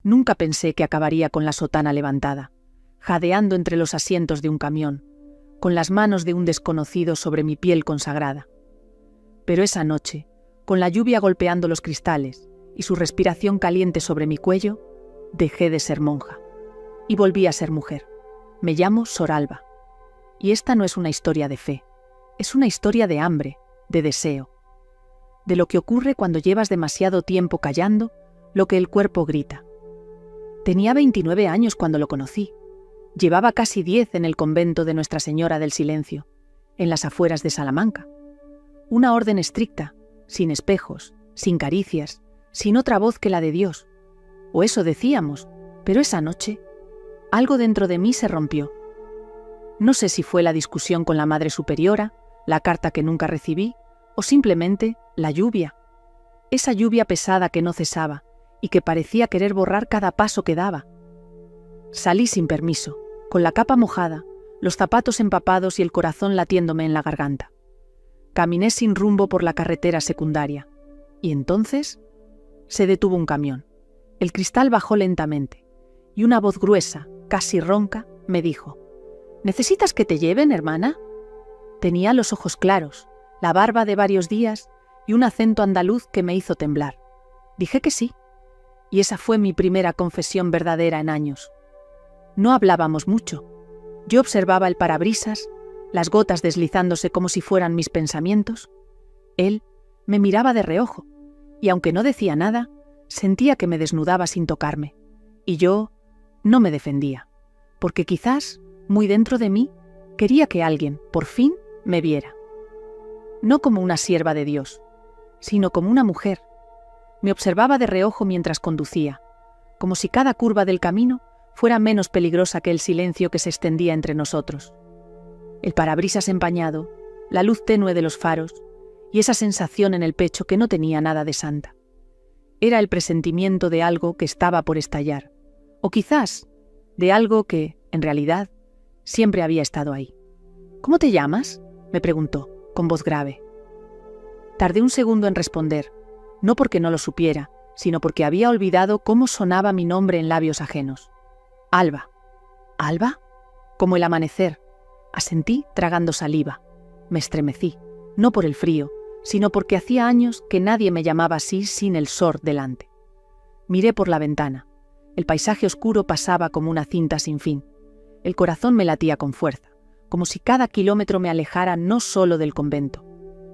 Nunca pensé que acabaría con la sotana levantada, jadeando entre los asientos de un camión, con las manos de un desconocido sobre mi piel consagrada. Pero esa noche, con la lluvia golpeando los cristales y su respiración caliente sobre mi cuello, dejé de ser monja y volví a ser mujer. Me llamo Sor Alba. Y esta no es una historia de fe, es una historia de hambre, de deseo, de lo que ocurre cuando llevas demasiado tiempo callando lo que el cuerpo grita. Tenía 29 años cuando lo conocí. Llevaba casi 10 en el convento de Nuestra Señora del Silencio, en las afueras de Salamanca. Una orden estricta, sin espejos, sin caricias, sin otra voz que la de Dios. O eso decíamos, pero esa noche, algo dentro de mí se rompió. No sé si fue la discusión con la Madre Superiora, la carta que nunca recibí, o simplemente la lluvia. Esa lluvia pesada que no cesaba y que parecía querer borrar cada paso que daba. Salí sin permiso, con la capa mojada, los zapatos empapados y el corazón latiéndome en la garganta. Caminé sin rumbo por la carretera secundaria. Y entonces se detuvo un camión. El cristal bajó lentamente y una voz gruesa, casi ronca, me dijo: ¿Necesitas que te lleven, hermana? Tenía los ojos claros, la barba de varios días y un acento andaluz que me hizo temblar. Dije que sí, y esa fue mi primera confesión verdadera en años. No hablábamos mucho. Yo observaba el parabrisas, las gotas deslizándose como si fueran mis pensamientos. Él me miraba de reojo, y aunque no decía nada, sentía que me desnudaba sin tocarme. Y yo no me defendía, porque quizás, muy dentro de mí, quería que alguien, por fin, me viera. No como una sierva de Dios, sino como una mujer. Me observaba de reojo mientras conducía, como si cada curva del camino fuera menos peligrosa que el silencio que se extendía entre nosotros. El parabrisas empañado, la luz tenue de los faros y esa sensación en el pecho que no tenía nada de santa. Era el presentimiento de algo que estaba por estallar, o quizás de algo que, en realidad, siempre había estado ahí. ¿Cómo te llamas?, me preguntó, con voz grave. Tardé un segundo en responder, no porque no lo supiera, sino porque había olvidado cómo sonaba mi nombre en labios ajenos. Alba. ¿Alba? Como el amanecer. Asentí tragando saliva. Me estremecí, no por el frío, sino porque hacía años que nadie me llamaba así sin el Sor delante. Miré por la ventana. El paisaje oscuro pasaba como una cinta sin fin. El corazón me latía con fuerza, como si cada kilómetro me alejara no solo del convento,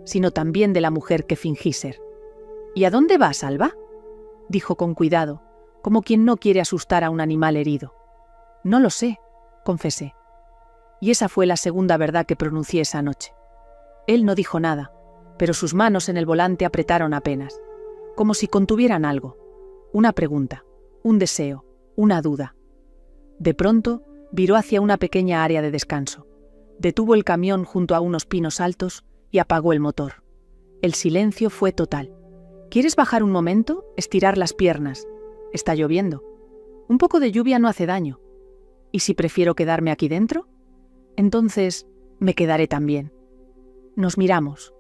sino también de la mujer que fingí ser. ¿Y a dónde vas, Alba?, dijo con cuidado, como quien no quiere asustar a un animal herido. No lo sé, confesé. Y esa fue la segunda verdad que pronuncié esa noche. Él no dijo nada, pero sus manos en el volante apretaron apenas, como si contuvieran algo, una pregunta, un deseo, una duda. De pronto, viró hacia una pequeña área de descanso. Detuvo el camión junto a unos pinos altos y apagó el motor. El silencio fue total. ¿Quieres bajar un momento? Estirar las piernas. Está lloviendo. Un poco de lluvia no hace daño. ¿Y si prefiero quedarme aquí dentro? Entonces, me quedaré también. Nos miramos.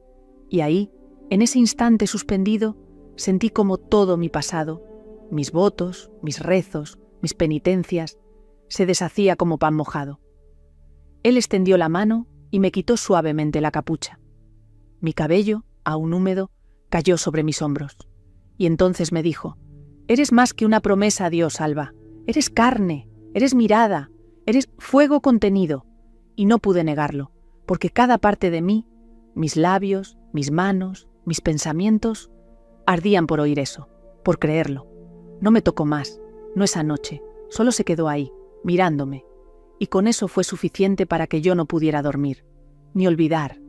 Y ahí, en ese instante suspendido, sentí como todo mi pasado, mis votos, mis rezos, mis penitencias, se deshacía como pan mojado. Él extendió la mano y me quitó suavemente la capucha. Mi cabello, aún húmedo, cayó sobre mis hombros. Y entonces me dijo: «Eres más que una promesa a Dios, Alba. Eres carne, eres mirada, eres fuego contenido». Y no pude negarlo, porque cada parte de mí, mis labios, mis manos, mis pensamientos, ardían por oír eso, por creerlo. No me tocó más, no esa noche, solo se quedó ahí, mirándome. Y con eso fue suficiente para que yo no pudiera dormir, ni olvidar.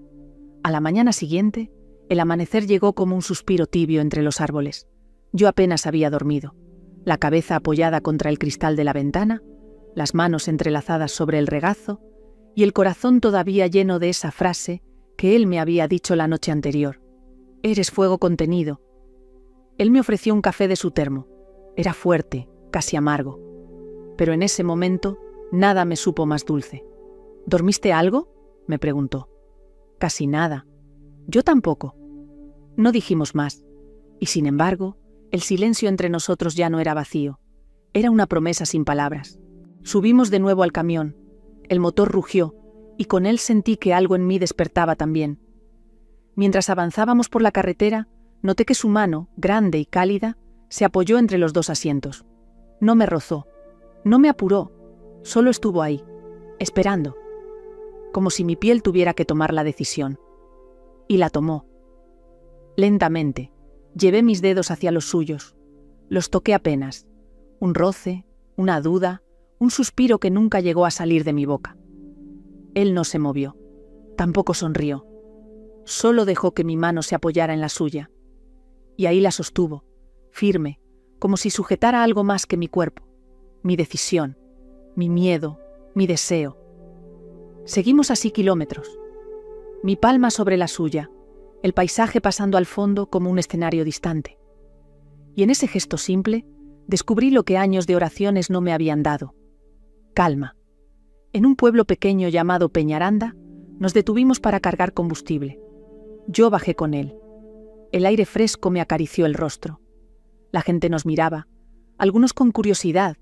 A la mañana siguiente, el amanecer llegó como un suspiro tibio entre los árboles. Yo apenas había dormido, la cabeza apoyada contra el cristal de la ventana, las manos entrelazadas sobre el regazo y el corazón todavía lleno de esa frase que él me había dicho la noche anterior. «Eres fuego contenido». Él me ofreció un café de su termo. Era fuerte, casi amargo. Pero en ese momento, nada me supo más dulce. «¿Dormiste algo?», me preguntó. «Casi nada». «Yo tampoco». No dijimos más, y sin embargo, el silencio entre nosotros ya no era vacío. Era una promesa sin palabras. Subimos de nuevo al camión. El motor rugió, y con él sentí que algo en mí despertaba también. Mientras avanzábamos por la carretera, noté que su mano, grande y cálida, se apoyó entre los dos asientos. No me rozó, no me apuró, solo estuvo ahí, esperando, como si mi piel tuviera que tomar la decisión. Y la tomó. Lentamente, llevé mis dedos hacia los suyos. Los toqué apenas. Un roce, una duda, un suspiro que nunca llegó a salir de mi boca. Él no se movió, tampoco sonrió. Solo dejó que mi mano se apoyara en la suya. Y ahí la sostuvo, firme, como si sujetara algo más que mi cuerpo, mi decisión, mi miedo, mi deseo. Seguimos así kilómetros. Mi palma sobre la suya, el paisaje pasando al fondo como un escenario distante. Y en ese gesto simple, descubrí lo que años de oraciones no me habían dado. Calma. En un pueblo pequeño llamado Peñaranda, nos detuvimos para cargar combustible. Yo bajé con él. El aire fresco me acarició el rostro. La gente nos miraba, algunos con curiosidad,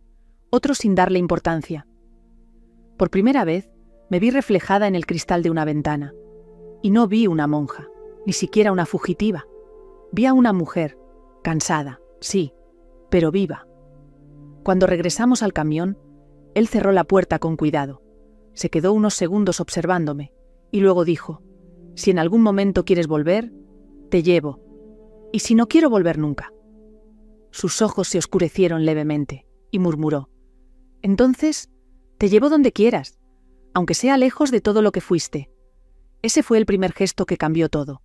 otros sin darle importancia. Por primera vez, me vi reflejada en el cristal de una ventana. Y no vi una monja, ni siquiera una fugitiva. Vi a una mujer, cansada, sí, pero viva. Cuando regresamos al camión, él cerró la puerta con cuidado. Se quedó unos segundos observándome, y luego dijo: «Si en algún momento quieres volver, te llevo. Y si no quiero volver nunca». Sus ojos se oscurecieron levemente, y murmuró: «Entonces, te llevo donde quieras, aunque sea lejos de todo lo que fuiste». Ese fue el primer gesto que cambió todo.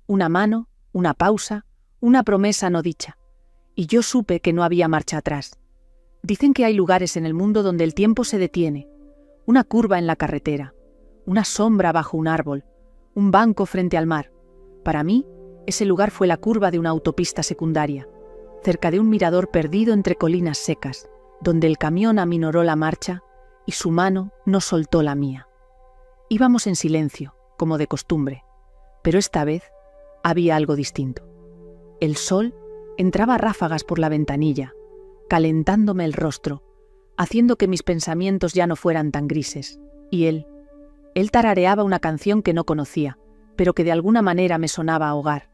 Una mano, una pausa, una promesa no dicha. Y yo supe que no había marcha atrás. Dicen que hay lugares en el mundo donde el tiempo se detiene. Una curva en la carretera, una sombra bajo un árbol, un banco frente al mar. Para mí, ese lugar fue la curva de una autopista secundaria, cerca de un mirador perdido entre colinas secas, donde el camión aminoró la marcha y su mano no soltó la mía. Íbamos en silencio, como de costumbre, pero esta vez había algo distinto. El sol entraba a ráfagas por la ventanilla, calentándome el rostro, haciendo que mis pensamientos ya no fueran tan grises, y él tarareaba una canción que no conocía, pero que de alguna manera me sonaba a hogar.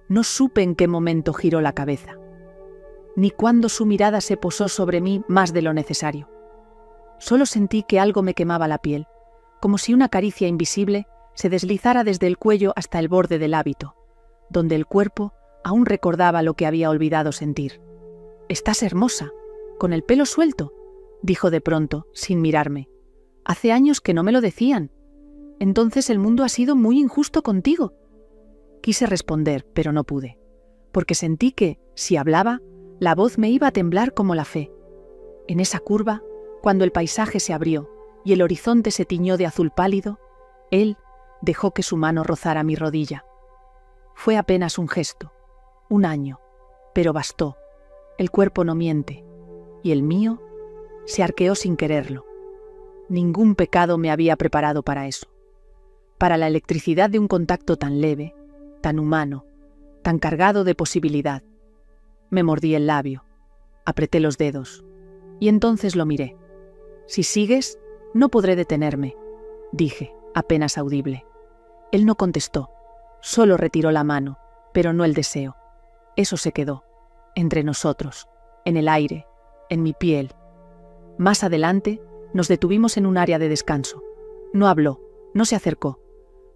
No supe en qué momento giró la cabeza, ni cuándo su mirada se posó sobre mí más de lo necesario. Solo sentí que algo me quemaba la piel, como si una caricia invisible se deslizara desde el cuello hasta el borde del hábito, donde el cuerpo aún recordaba lo que había olvidado sentir. «Estás hermosa, con el pelo suelto», dijo de pronto, sin mirarme. «Hace años que no me lo decían. Entonces el mundo ha sido muy injusto contigo». Quise responder, pero no pude, porque sentí que, si hablaba, la voz me iba a temblar como la fe. En esa curva, cuando el paisaje se abrió y el horizonte se tiñó de azul pálido, él dejó que su mano rozara mi rodilla. Fue apenas un gesto, un año, pero bastó. El cuerpo no miente, y el mío se arqueó sin quererlo. Ningún pecado me había preparado para eso, para la electricidad de un contacto tan leve, tan humano, tan cargado de posibilidad. Me mordí el labio, apreté los dedos, y entonces lo miré. «Si sigues, no podré detenerme», dije, apenas audible. Él no contestó, solo retiró la mano, pero no el deseo. Eso se quedó, entre nosotros, en el aire, en mi piel. Más adelante, nos detuvimos en un área de descanso. No habló, no se acercó,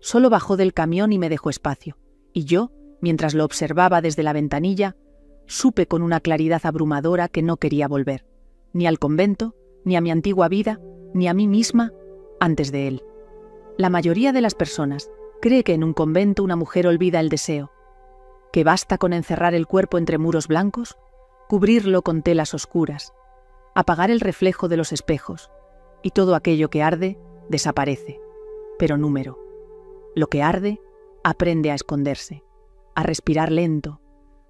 solo bajó del camión y me dejó espacio. Y yo, mientras lo observaba desde la ventanilla, supe con una claridad abrumadora que no quería volver, ni al convento, ni a mi antigua vida, ni a mí misma, antes de él. La mayoría de las personas cree que en un convento una mujer olvida el deseo, que basta con encerrar el cuerpo entre muros blancos, cubrirlo con telas oscuras, apagar el reflejo de los espejos, y todo aquello que arde desaparece. Pero número. Lo que arde aprende a esconderse, a respirar lento,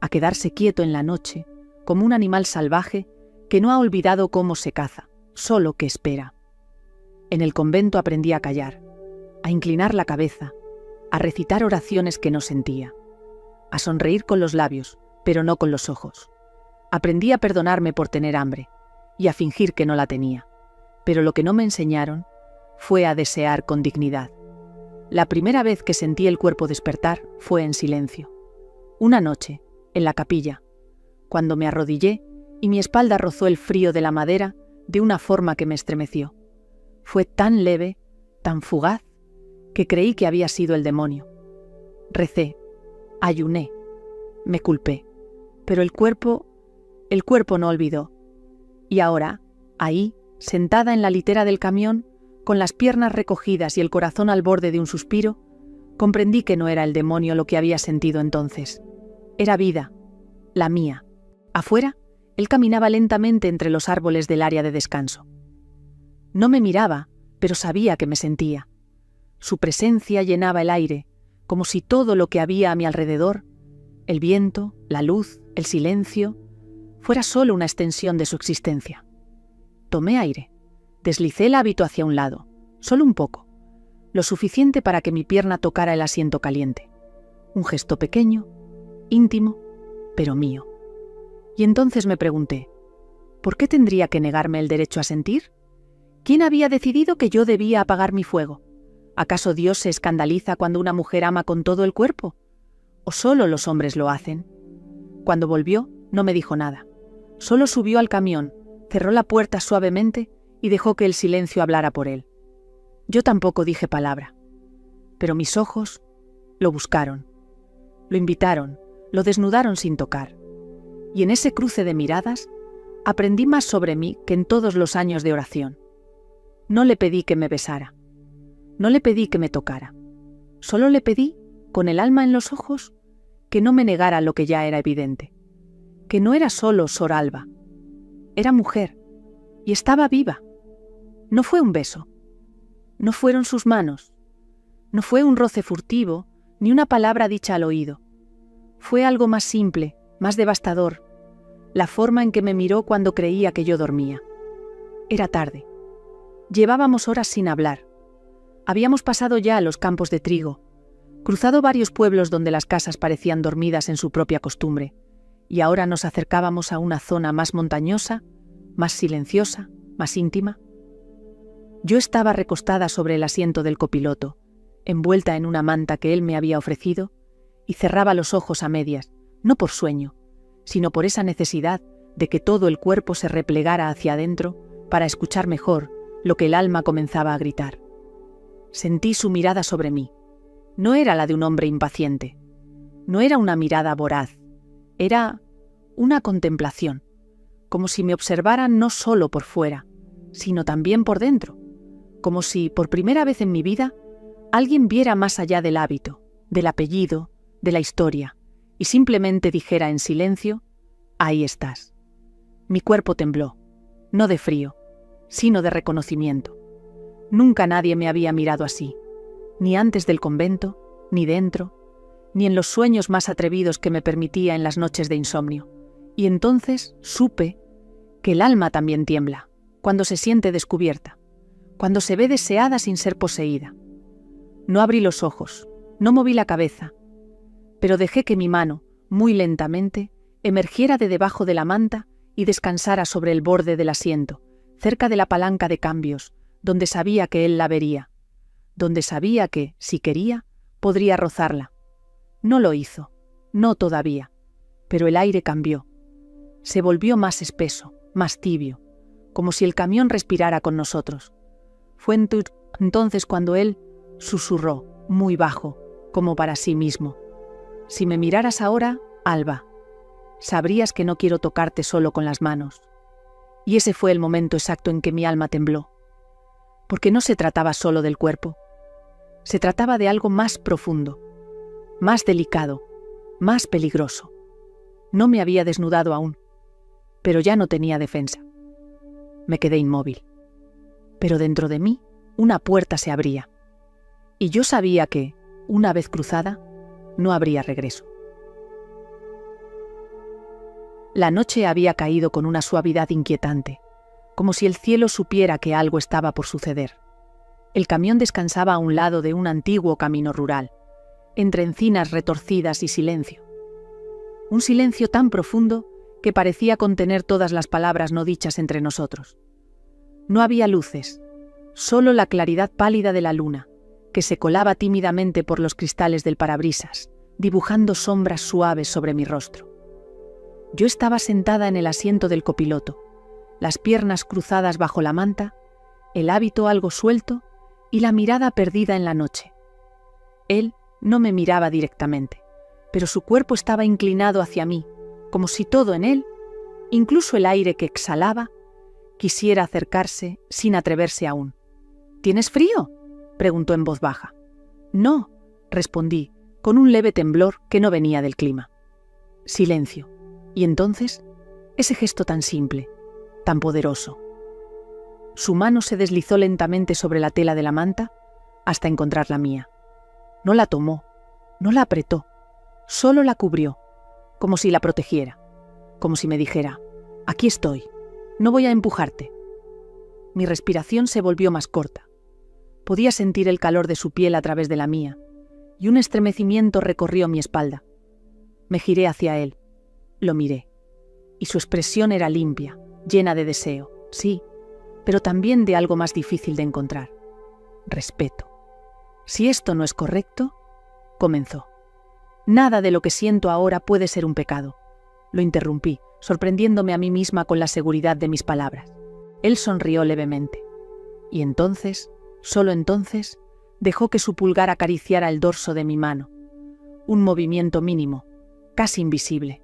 a quedarse quieto en la noche, como un animal salvaje que no ha olvidado cómo se caza, solo que espera. En el convento aprendí a callar, a inclinar la cabeza, a recitar oraciones que no sentía, a sonreír con los labios, pero no con los ojos. Aprendí a perdonarme por tener hambre, y a fingir que no la tenía. Pero lo que no me enseñaron fue a desear con dignidad. La primera vez que sentí el cuerpo despertar fue en silencio. Una noche, en la capilla, cuando me arrodillé y mi espalda rozó el frío de la madera de una forma que me estremeció. Fue tan leve, tan fugaz, que creí que había sido el demonio. Recé, ayuné, me culpé, pero el cuerpo no olvidó. Y ahora, ahí, sentada en la litera del camión, con las piernas recogidas y el corazón al borde de un suspiro, comprendí que no era el demonio lo que había sentido entonces. Era vida, la mía. Afuera, él caminaba lentamente entre los árboles del área de descanso. No me miraba, pero sabía que me sentía. Su presencia llenaba el aire, como si todo lo que había a mi alrededor, el viento, la luz, el silencio, fuera solo una extensión de su existencia. Tomé aire. Deslicé el hábito hacia un lado, solo un poco, lo suficiente para que mi pierna tocara el asiento caliente. Un gesto pequeño, íntimo, pero mío. Y entonces me pregunté, ¿por qué tendría que negarme el derecho a sentir? ¿Quién había decidido que yo debía apagar mi fuego? ¿Acaso Dios se escandaliza cuando una mujer ama con todo el cuerpo? ¿O solo los hombres lo hacen? Cuando volvió, no me dijo nada. Solo subió al camión, cerró la puerta suavemente y dejó que el silencio hablara por él. Yo tampoco dije palabra, pero mis ojos lo buscaron, lo invitaron, lo desnudaron sin tocar. Y en ese cruce de miradas aprendí más sobre mí que en todos los años de oración. No le pedí que me besara, no le pedí que me tocara, solo le pedí, con el alma en los ojos, que no me negara lo que ya era evidente, que no era solo Sor Alba, era mujer y estaba viva. No fue un beso, no fueron sus manos, no fue un roce furtivo, ni una palabra dicha al oído. Fue algo más simple, más devastador, la forma en que me miró cuando creía que yo dormía. Era tarde. Llevábamos horas sin hablar. Habíamos pasado ya a los campos de trigo, cruzado varios pueblos donde las casas parecían dormidas en su propia costumbre, y ahora nos acercábamos a una zona más montañosa, más silenciosa, más íntima. Yo estaba recostada sobre el asiento del copiloto, envuelta en una manta que él me había ofrecido, y cerraba los ojos a medias, no por sueño, sino por esa necesidad de que todo el cuerpo se replegara hacia adentro para escuchar mejor lo que el alma comenzaba a gritar. Sentí su mirada sobre mí. No era la de un hombre impaciente. No era una mirada voraz. Era una contemplación, como si me observaran no solo por fuera, sino también por dentro, como si, por primera vez en mi vida, alguien viera más allá del hábito, del apellido, de la historia, y simplemente dijera en silencio, ahí estás. Mi cuerpo tembló, no de frío, sino de reconocimiento. Nunca nadie me había mirado así, ni antes del convento, ni dentro, ni en los sueños más atrevidos que me permitía en las noches de insomnio. Y entonces supe que el alma también tiembla, cuando se siente descubierta, cuando se ve deseada sin ser poseída. No abrí los ojos, no moví la cabeza, pero dejé que mi mano, muy lentamente, emergiera de debajo de la manta y descansara sobre el borde del asiento, cerca de la palanca de cambios, donde sabía que él la vería, donde sabía que, si quería, podría rozarla. No lo hizo, no todavía, pero el aire cambió. Se volvió más espeso, más tibio, como si el camión respirara con nosotros. Fue entonces cuando él susurró, muy bajo, como para sí mismo: si me miraras ahora, Alba, sabrías que no quiero tocarte solo con las manos. Y ese fue el momento exacto en que mi alma tembló, porque no se trataba solo del cuerpo, se trataba de algo más profundo, más delicado, más peligroso. No me había desnudado aún, pero ya no tenía defensa. Me quedé inmóvil, pero dentro de mí una puerta se abría, y yo sabía que, una vez cruzada, no habría regreso. La noche había caído con una suavidad inquietante, como si el cielo supiera que algo estaba por suceder. El camión descansaba a un lado de un antiguo camino rural, entre encinas retorcidas y silencio. Un silencio tan profundo que parecía contener todas las palabras no dichas entre nosotros. No había luces, solo la claridad pálida de la luna, que se colaba tímidamente por los cristales del parabrisas, dibujando sombras suaves sobre mi rostro. Yo estaba sentada en el asiento del copiloto, las piernas cruzadas bajo la manta, el hábito algo suelto y la mirada perdida en la noche. Él no me miraba directamente, pero su cuerpo estaba inclinado hacia mí, como si todo en él, incluso el aire que exhalaba, quisiera acercarse sin atreverse aún. ¿Tienes frío?, preguntó en voz baja. No, respondí, con un leve temblor que no venía del clima. Silencio. Y entonces, ese gesto tan simple, tan poderoso. Su mano se deslizó lentamente sobre la tela de la manta hasta encontrar la mía. No la tomó, no la apretó, solo la cubrió, como si la protegiera, como si me dijera, aquí estoy, no voy a empujarte. Mi respiración se volvió más corta. Podía sentir el calor de su piel a través de la mía, y un estremecimiento recorrió mi espalda. Me giré hacia él, lo miré, y su expresión era limpia, llena de deseo, sí, pero también de algo más difícil de encontrar: respeto. Si esto no es correcto, comenzó. Nada de lo que siento ahora puede ser un pecado. Lo interrumpí, sorprendiéndome a mí misma con la seguridad de mis palabras. Él sonrió levemente. Y entonces, solo entonces, dejó que su pulgar acariciara el dorso de mi mano. Un movimiento mínimo, casi invisible,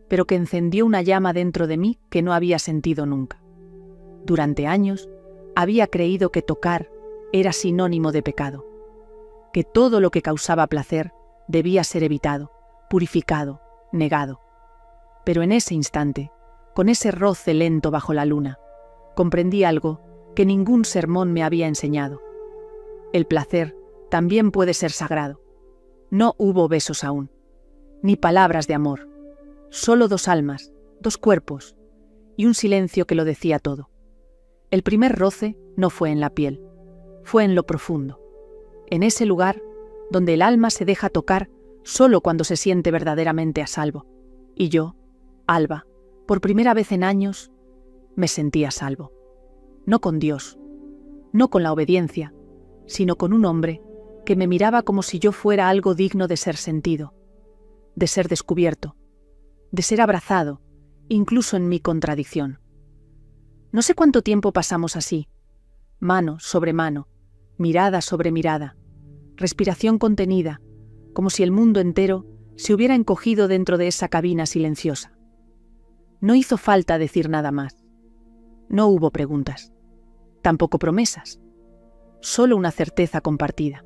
pero que encendió una llama dentro de mí que no había sentido nunca. Durante años, había creído que tocar era sinónimo de pecado, que todo lo que causaba placer debía ser evitado, purificado, negado. Pero en ese instante, con ese roce lento bajo la luna, comprendí algo que ningún sermón me había enseñado. El placer también puede ser sagrado. No hubo besos aún, ni palabras de amor, solo dos almas, dos cuerpos, y un silencio que lo decía todo. El primer roce no fue en la piel, fue en lo profundo, en ese lugar donde el alma se deja tocar solo cuando se siente verdaderamente a salvo. Y yo, Alba, por primera vez en años, me sentí a salvo. No con Dios, no con la obediencia, sino con un hombre que me miraba como si yo fuera algo digno de ser sentido, de ser descubierto, de ser abrazado, incluso en mi contradicción. No sé cuánto tiempo pasamos así, mano sobre mano, mirada sobre mirada, respiración contenida, como si el mundo entero se hubiera encogido dentro de esa cabina silenciosa. No hizo falta decir nada más. No hubo preguntas, tampoco promesas, solo una certeza compartida,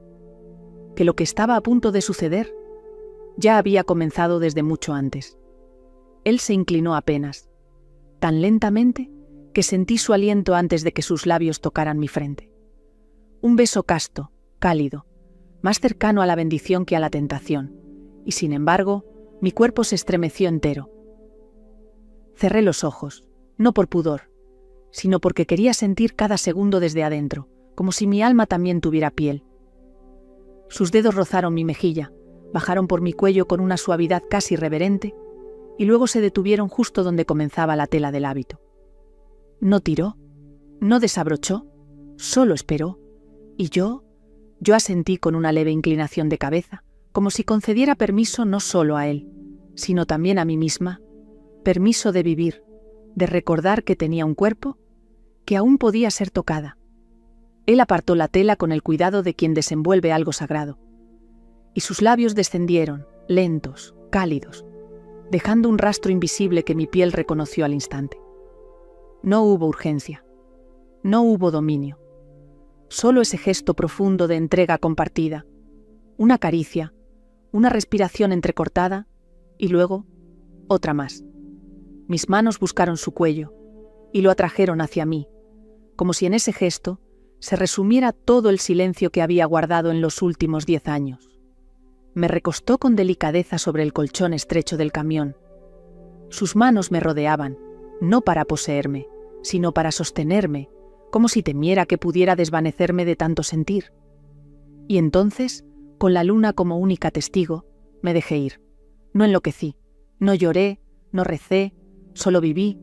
que lo que estaba a punto de suceder ya había comenzado desde mucho antes. Él se inclinó apenas, tan lentamente que sentí su aliento antes de que sus labios tocaran mi frente. Un beso casto, cálido, más cercano a la bendición que a la tentación, y sin embargo, mi cuerpo se estremeció entero. Cerré los ojos, no por pudor, sino porque quería sentir cada segundo desde adentro, como si mi alma también tuviera piel. Sus dedos rozaron mi mejilla, bajaron por mi cuello con una suavidad casi reverente, y luego se detuvieron justo donde comenzaba la tela del hábito. No tiró, no desabrochó, solo esperó, y yo asentí con una leve inclinación de cabeza, como si concediera permiso no solo a él, sino también a mí misma, permiso de vivir, de recordar que tenía un cuerpo, que aún podía ser tocada. Él apartó la tela con el cuidado de quien desenvuelve algo sagrado, y sus labios descendieron, lentos, cálidos, dejando un rastro invisible que mi piel reconoció al instante. No hubo urgencia, no hubo dominio, solo ese gesto profundo de entrega compartida, una caricia, una respiración entrecortada y luego otra más. Mis manos buscaron su cuello y lo atrajeron hacia mí, como si en ese gesto se resumiera todo el silencio que había guardado en los últimos 10 años. Me recostó con delicadeza sobre el colchón estrecho del camión. Sus manos me rodeaban, no para poseerme, sino para sostenerme, como si temiera que pudiera desvanecerme de tanto sentir. Y entonces, con la luna como única testigo, me dejé ir. No enloquecí, no lloré, no recé, Solo viví,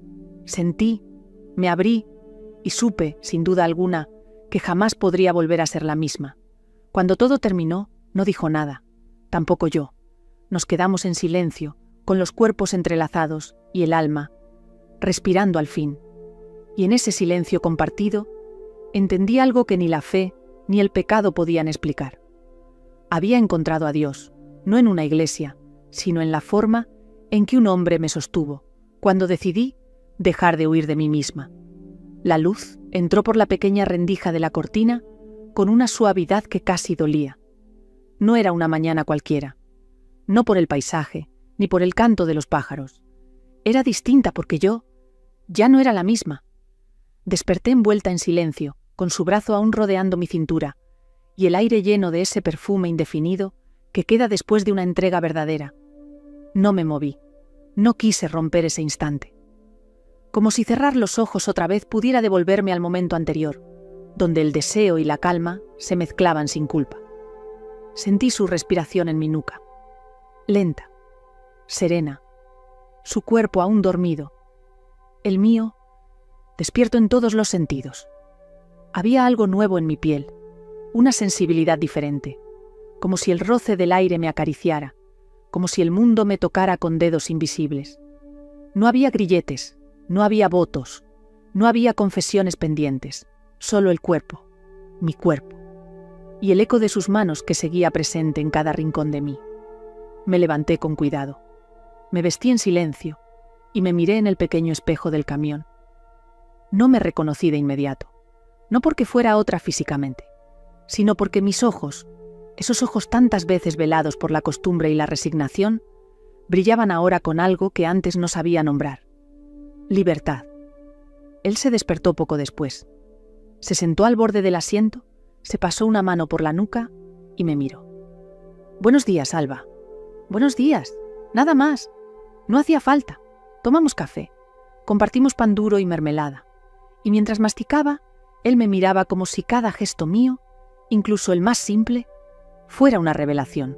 sentí, me abrí y supe, sin duda alguna, que jamás podría volver a ser la misma. Cuando todo terminó, no dijo nada, tampoco yo. Nos quedamos en silencio, con los cuerpos entrelazados y el alma, respirando al fin. Y en ese silencio compartido, entendí algo que ni la fe ni el pecado podían explicar. Había encontrado a Dios, no en una iglesia, sino en la forma en que un hombre me sostuvo, cuando decidí dejar de huir de mí misma. La luz entró por la pequeña rendija de la cortina con una suavidad que casi dolía. No era una mañana cualquiera, no por el paisaje, ni por el canto de los pájaros. Era distinta porque yo ya no era la misma. Desperté envuelta en silencio, con su brazo aún rodeando mi cintura, y el aire lleno de ese perfume indefinido que queda después de una entrega verdadera. No me moví, no quise romper ese instante. Como si cerrar los ojos otra vez pudiera devolverme al momento anterior, donde el deseo y la calma se mezclaban sin culpa. Sentí su respiración en mi nuca, lenta, serena, su cuerpo aún dormido, el mío despierto en todos los sentidos. Había algo nuevo en mi piel, una sensibilidad diferente, como si el roce del aire me acariciara, como si el mundo me tocara con dedos invisibles. No había grilletes, no había votos, no había confesiones pendientes, solo el cuerpo, mi cuerpo, y el eco de sus manos que seguía presente en cada rincón de mí. Me levanté con cuidado, me vestí en silencio y me miré en el pequeño espejo del camión. No me reconocí de inmediato, no porque fuera otra físicamente, sino porque mis ojos, esos ojos tantas veces velados por la costumbre y la resignación, brillaban ahora con algo que antes no sabía nombrar. Libertad. Él se despertó poco después. Se sentó al borde del asiento, se pasó una mano por la nuca y me miró. «Buenos días, Alba». «Buenos días. Nada más. No hacía falta. Tomamos café. Compartimos pan duro y mermelada. Y mientras masticaba, él me miraba como si cada gesto mío, incluso el más simple, fuera una revelación.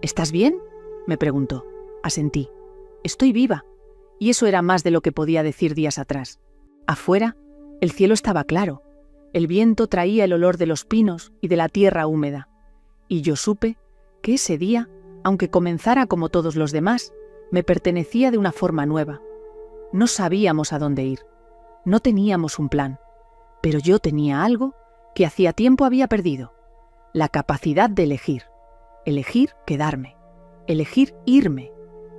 «¿Estás bien?», me preguntó. Asentí. «Estoy viva». Y eso era más de lo que podía decir días atrás. Afuera, el cielo estaba claro. El viento traía el olor de los pinos y de la tierra húmeda. Y yo supe que ese día, aunque comenzara como todos los demás, me pertenecía de una forma nueva. No sabíamos a dónde ir. No teníamos un plan. Pero yo tenía algo que hacía tiempo había perdido. La capacidad de elegir. Elegir quedarme. Elegir irme.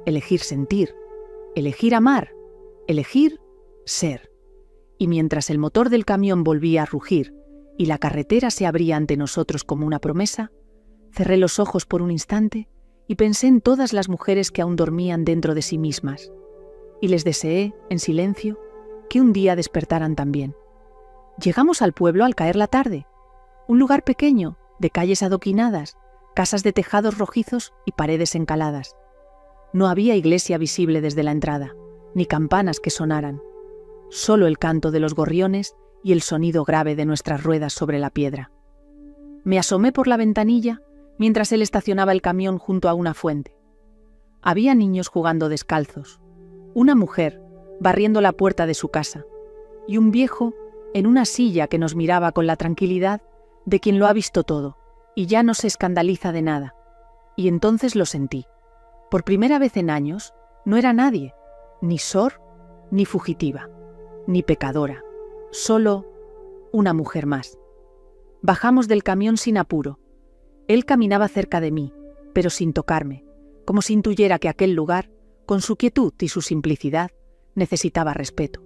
Elegir sentir. Elegir amar. Elegir ser. Y mientras el motor del camión volvía a rugir y la carretera se abría ante nosotros como una promesa, cerré los ojos por un instante y pensé en todas las mujeres que aún dormían dentro de sí mismas, y les deseé, en silencio, que un día despertaran también. Llegamos al pueblo al caer la tarde, un lugar pequeño, de calles adoquinadas, casas de tejados rojizos y paredes encaladas. No había iglesia visible desde la entrada, ni campanas que sonaran. Solo el canto de los gorriones y el sonido grave de nuestras ruedas sobre la piedra. Me asomé por la ventanilla mientras él estacionaba el camión junto a una fuente. Había niños jugando descalzos, una mujer barriendo la puerta de su casa y un viejo en una silla que nos miraba con la tranquilidad de quien lo ha visto todo y ya no se escandaliza de nada. Y entonces lo sentí. Por primera vez en años no era nadie, ni sor, ni fugitiva, ni pecadora, solo una mujer más. Bajamos del camión sin apuro. Él caminaba cerca de mí, pero sin tocarme, como si intuyera que aquel lugar, con su quietud y su simplicidad, necesitaba respeto.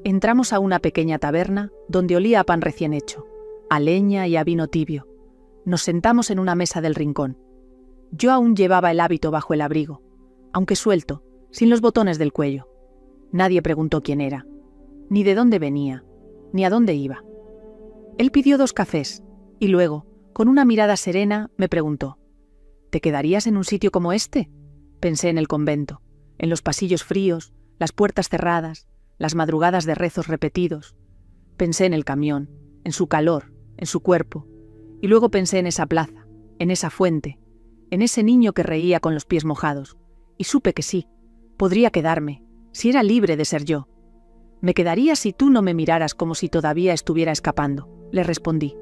Entramos a una pequeña taberna donde olía a pan recién hecho, a leña y a vino tibio. Nos sentamos en una mesa del rincón. Yo aún llevaba el hábito bajo el abrigo, aunque suelto, sin los botones del cuello. Nadie preguntó quién era, ni de dónde venía, ni a dónde iba. Él pidió 2 cafés y luego, con una mirada serena, me preguntó: ¿te quedarías en un sitio como este? Pensé en el convento, en los pasillos fríos, las puertas cerradas, las madrugadas de rezos repetidos. Pensé en el camión, en su calor, en su cuerpo, y luego pensé en esa plaza, en esa fuente, en ese niño que reía con los pies mojados, y supe que sí, podría quedarme, si era libre de ser yo. Me quedaría si tú no me miraras como si todavía estuviera escapando, le respondí.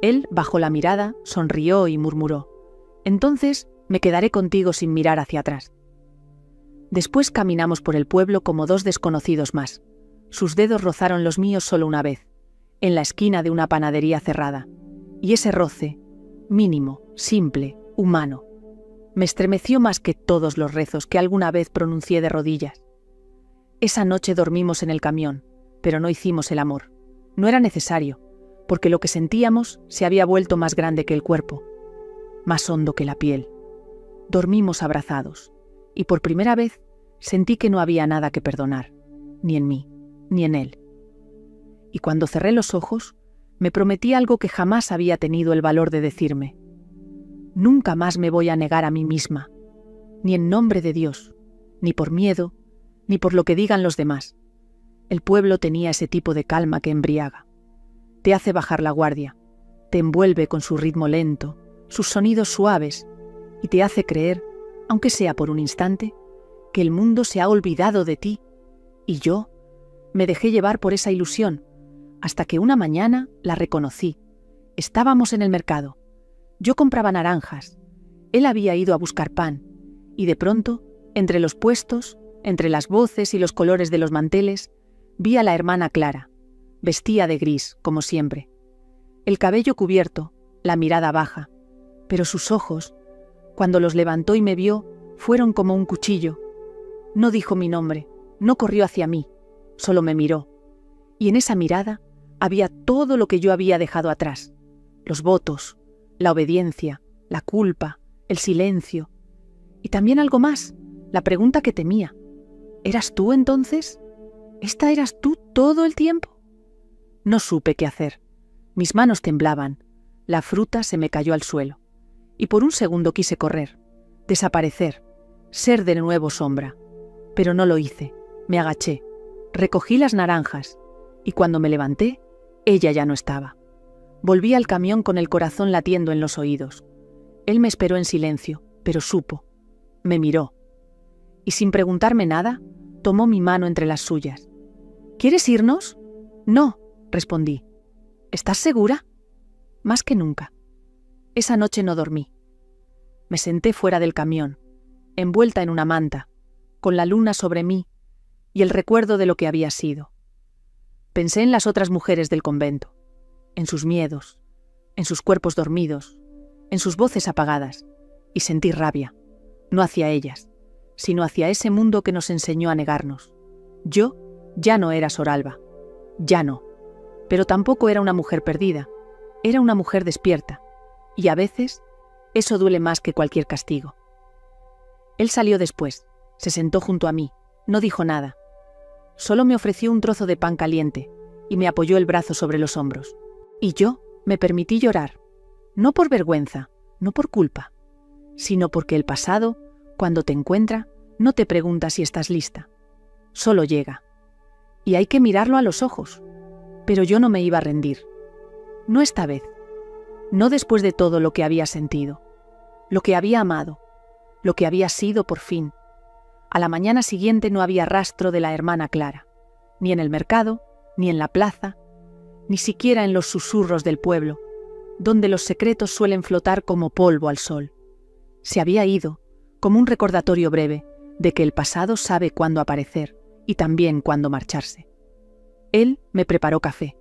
Él bajó la mirada, sonrió y murmuró: entonces me quedaré contigo sin mirar hacia atrás. Después caminamos por el pueblo como dos desconocidos más. Sus dedos rozaron los míos solo una vez, en la esquina de una panadería cerrada. Y ese roce, mínimo, simple, humano, me estremeció más que todos los rezos que alguna vez pronuncié de rodillas. Esa noche dormimos en el camión, pero no hicimos el amor. No era necesario, porque lo que sentíamos se había vuelto más grande que el cuerpo, más hondo que la piel. Dormimos abrazados, y por primera vez sentí que no había nada que perdonar, ni en mí, ni en él. Y cuando cerré los ojos, me prometí algo que jamás había tenido el valor de decirme: nunca más me voy a negar a mí misma, ni en nombre de Dios, ni por miedo, ni por lo que digan los demás. El pueblo tenía ese tipo de calma que embriaga. Te hace bajar la guardia, te envuelve con su ritmo lento, sus sonidos suaves, y te hace creer, aunque sea por un instante, que el mundo se ha olvidado de ti. Y yo me dejé llevar por esa ilusión, hasta que una mañana la reconocí. Estábamos en el mercado. Yo compraba naranjas. Él había ido a buscar pan, y de pronto, entre los puestos, entre las voces y los colores de los manteles, vi a la hermana Clara. Vestía de gris, como siempre. El cabello cubierto, la mirada baja, pero sus ojos, cuando los levantó y me vio, fueron como un cuchillo. No dijo mi nombre, no corrió hacia mí, solo me miró. Y en esa mirada había todo lo que yo había dejado atrás: los votos, la obediencia, la culpa, el silencio. Y también algo más, la pregunta que temía: ¿eras tú entonces? ¿Esta eras tú todo el tiempo? No supe qué hacer. Mis manos temblaban, la fruta se me cayó al suelo. Y por un segundo quise correr, desaparecer, ser de nuevo sombra. Pero no lo hice. Me agaché, recogí las naranjas, y cuando me levanté, ella ya no estaba. Volví al camión con el corazón latiendo en los oídos. Él me esperó en silencio, pero supo. Me miró. Y sin preguntarme nada, tomó mi mano entre las suyas. ¿Quieres irnos? No, respondí. ¿Estás segura? Más que nunca. Esa noche no dormí. Me senté fuera del camión, envuelta en una manta, con la luna sobre mí y el recuerdo de lo que había sido. Pensé en las otras mujeres del convento, en sus miedos, en sus cuerpos dormidos, en sus voces apagadas, y sentí rabia, no hacia ellas, sino hacia ese mundo que nos enseñó a negarnos. Yo ya no era Sor Alba, ya no, pero tampoco era una mujer perdida, era una mujer despierta, y a veces eso duele más que cualquier castigo. Él salió después, se sentó junto a mí, no dijo nada. Solo me ofreció un trozo de pan caliente y me apoyó el brazo sobre los hombros. Y yo me permití llorar, no por vergüenza, no por culpa, sino porque el pasado, cuando te encuentra, no te pregunta si estás lista. Solo llega. Y hay que mirarlo a los ojos. Pero yo no me iba a rendir. No esta vez. No después de todo lo que había sentido, lo que había amado, lo que había sido por fin. A la mañana siguiente no había rastro de la hermana Clara, ni en el mercado, ni en la plaza, ni siquiera en los susurros del pueblo, donde los secretos suelen flotar como polvo al sol. Se había ido, como un recordatorio breve, de que el pasado sabe cuándo aparecer y también cuándo marcharse. Él me preparó café.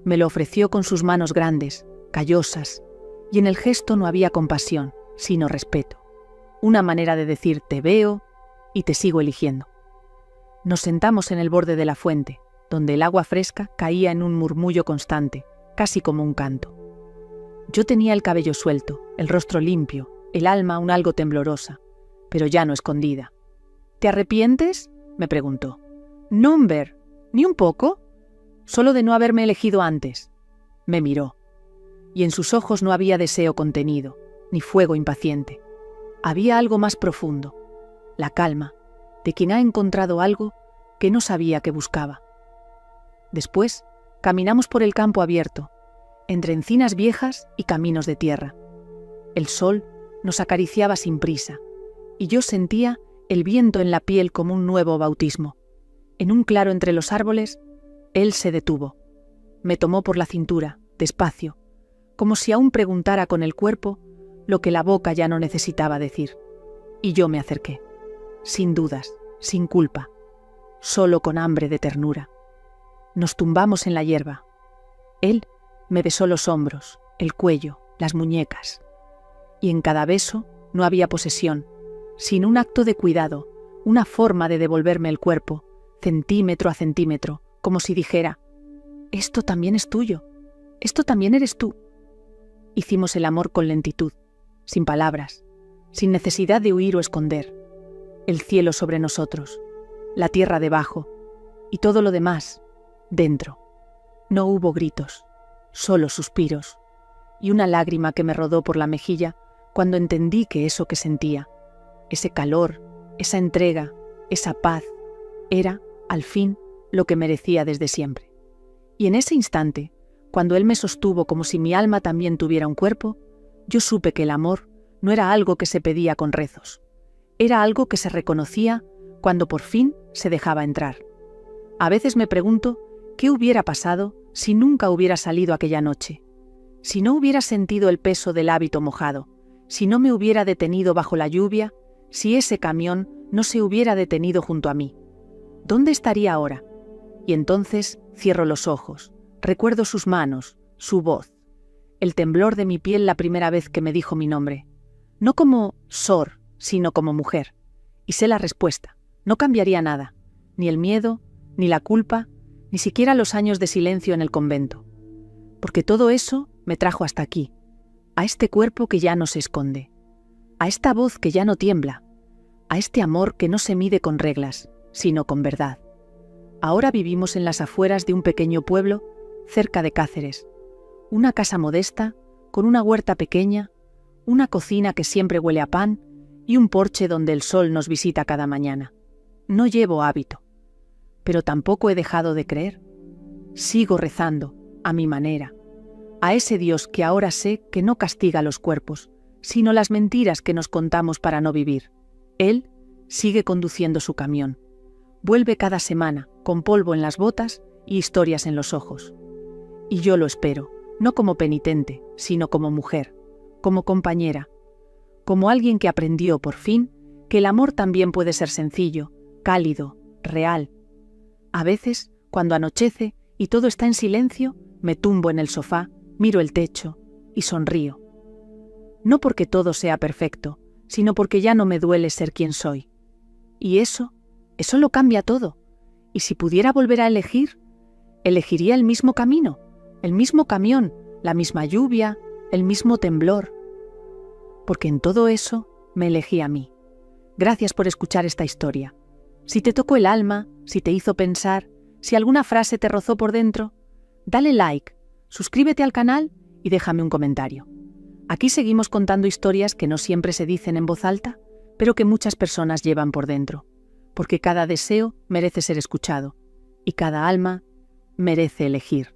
Me lo ofreció con sus manos grandes, callosas, y en el gesto no había compasión, sino respeto. Una manera de decir: te veo y te sigo eligiendo. Nos sentamos en el borde de la fuente, donde el agua fresca caía en un murmullo constante, casi como un canto. Yo tenía el cabello suelto, el rostro limpio, el alma un algo temblorosa, pero ya no escondida. ¿Te arrepientes?, me preguntó. No, Humber, ni un poco. Solo de no haberme elegido antes. Me miró, y en sus ojos no había deseo contenido, ni fuego impaciente. Había algo más profundo, la calma, de quien ha encontrado algo que no sabía que buscaba. Después, caminamos por el campo abierto, entre encinas viejas y caminos de tierra. El sol nos acariciaba sin prisa, y yo sentía el viento en la piel como un nuevo bautismo. En un claro entre los árboles, él se detuvo. Me tomó por la cintura, despacio, como si aún preguntara con el cuerpo lo que la boca ya no necesitaba decir. Y yo me acerqué, sin dudas, sin culpa, solo con hambre de ternura. Nos tumbamos en la hierba. Él me besó los hombros, el cuello, las muñecas. Y en cada beso no había posesión, sino un acto de cuidado, una forma de devolverme el cuerpo, centímetro a centímetro, como si dijera: esto también es tuyo, esto también eres tú. Hicimos el amor con lentitud, sin palabras, sin necesidad de huir o esconder. El cielo sobre nosotros, la tierra debajo, y todo lo demás, dentro. No hubo gritos, solo suspiros, y una lágrima que me rodó por la mejilla cuando entendí que eso que sentía, ese calor, esa entrega, esa paz, era, al fin, lo que merecía desde siempre. Y en ese instante, cuando él me sostuvo como si mi alma también tuviera un cuerpo, yo supe que el amor no era algo que se pedía con rezos. Era algo que se reconocía cuando por fin se dejaba entrar. A veces me pregunto qué hubiera pasado si nunca hubiera salido aquella noche, si no hubiera sentido el peso del hábito mojado, si no me hubiera detenido bajo la lluvia, si ese camión no se hubiera detenido junto a mí. ¿Dónde estaría ahora? Y entonces cierro los ojos, recuerdo sus manos, su voz, el temblor de mi piel la primera vez que me dijo mi nombre, no como Sor, sino como mujer. Y sé la respuesta, no cambiaría nada, ni el miedo, ni la culpa, ni siquiera los años de silencio en el convento. Porque todo eso me trajo hasta aquí, a este cuerpo que ya no se esconde, a esta voz que ya no tiembla, a este amor que no se mide con reglas, sino con verdad. Ahora vivimos en las afueras de un pequeño pueblo, cerca de Cáceres, una casa modesta, con una huerta pequeña, una cocina que siempre huele a pan y un porche donde el sol nos visita cada mañana. No llevo hábito, pero tampoco he dejado de creer. Sigo rezando, a mi manera, a ese Dios que ahora sé que no castiga los cuerpos, sino las mentiras que nos contamos para no vivir. Él sigue conduciendo su camión. Vuelve cada semana, con polvo en las botas y historias en los ojos. Y yo lo espero, no como penitente, sino como mujer, como compañera, como alguien que aprendió, por fin, que el amor también puede ser sencillo, cálido, real. A veces, cuando anochece y todo está en silencio, me tumbo en el sofá, miro el techo y sonrío. No porque todo sea perfecto, sino porque ya no me duele ser quien soy. Y eso lo cambia todo. Y si pudiera volver a elegir, elegiría el mismo camino, el mismo camión, la misma lluvia, el mismo temblor. Porque en todo eso me elegí a mí. Gracias por escuchar esta historia. Si te tocó el alma, si te hizo pensar, si alguna frase te rozó por dentro, dale like, suscríbete al canal y déjame un comentario. Aquí seguimos contando historias que no siempre se dicen en voz alta, pero que muchas personas llevan por dentro. Porque cada deseo merece ser escuchado y cada alma merece elegir.